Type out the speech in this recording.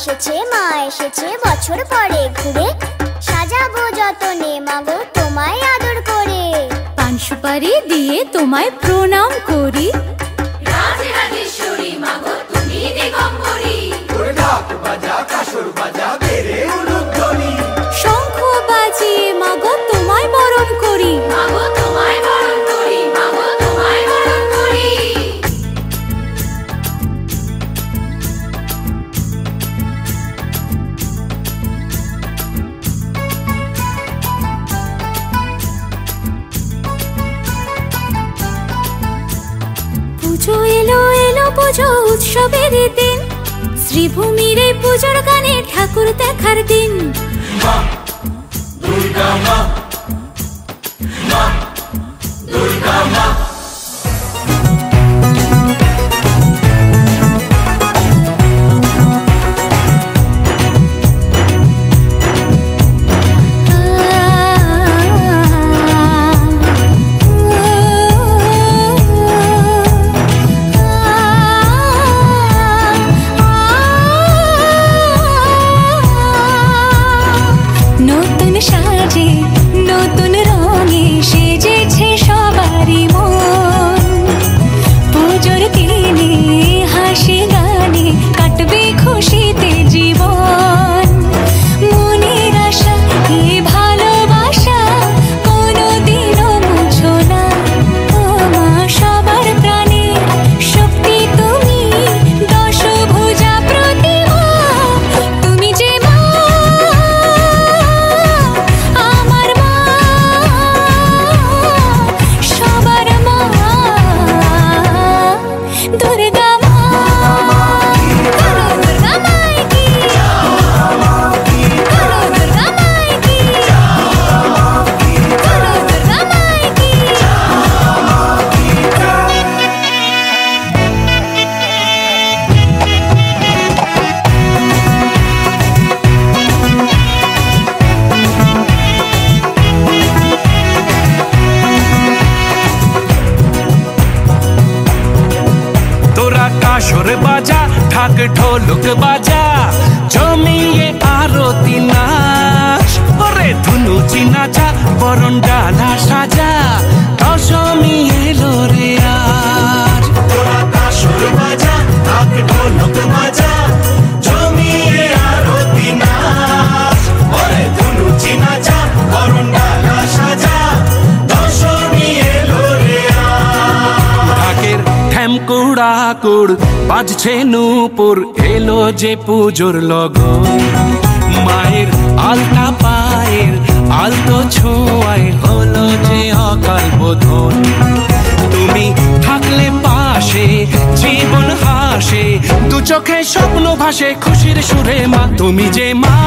এসেছে বছর পরে ঘুরে, সাজাবো যতনে মাগো তোমায় আদর করে। পান সুপারি দিয়ে তোমায় প্রণাম করি, রাজরাজেশ্বরী মাগো তুমি দিগম্বরী। ঢাক বাজা কাসর বাজা বেরে উলুধ্বনি, শঙ্খ বাজিয়ে মাগো তোমায় বরণ করি, মাগো তোমায় বরণ করি, মাগো তোমায় বরণ করি। পুজো এলো এলো পুজো উৎসবের দিন, শ্রীভূমির এই পুজোর গানে ঠাকুর দেখার দিন। মা দুর্গা মা, মা দুর্গা মা। নতুন সাজে নতুন রঙে সেজেছে সবারই মন, পুজোর দিনে হাসি গানে কাটবে খুশিতে জীবন। মনের আশা এ ভালোবাসা কোনোদিনও মুছো না, ও মা সবার প্রাণে শক্তি তুমি, দশভুজা প্রতিমা তুমি যে মা, আমার মা, সবার মা, দুর্গা মা। দুর্গা মাই কি, দুর্গা মাই কি, দুর্গা মাই কি। তোরা কাসর বাজা ঢাক ঢোলক বাজা, জমিয়ে আরতি নাচ, ওরে ধুনুচি নাচা বরণ ডালা সাজা, দশমী এলো রে আজ। তোরা কাসর বাজা ঢাক ঢোলক বাজা, জমিয়ে আরতি নাচ, ওরে ধুনুচি নাচা বরণ ডালা সাজা, দশমী এলো রে আজ। ঢাকের ঠ্যামকুড়াকুড় বাজছে নূপুর, এলো যে পুজোর লগন, মায়ের আলতা পায়ের আলতো ছোঁয়ায় হলো যে অকাল বোধন। তুমি থাকলে পাশে জীবন হাসে, দু চোখে স্বপ্ন ভাসে খুশির সুরে মা, তুমি যে মা।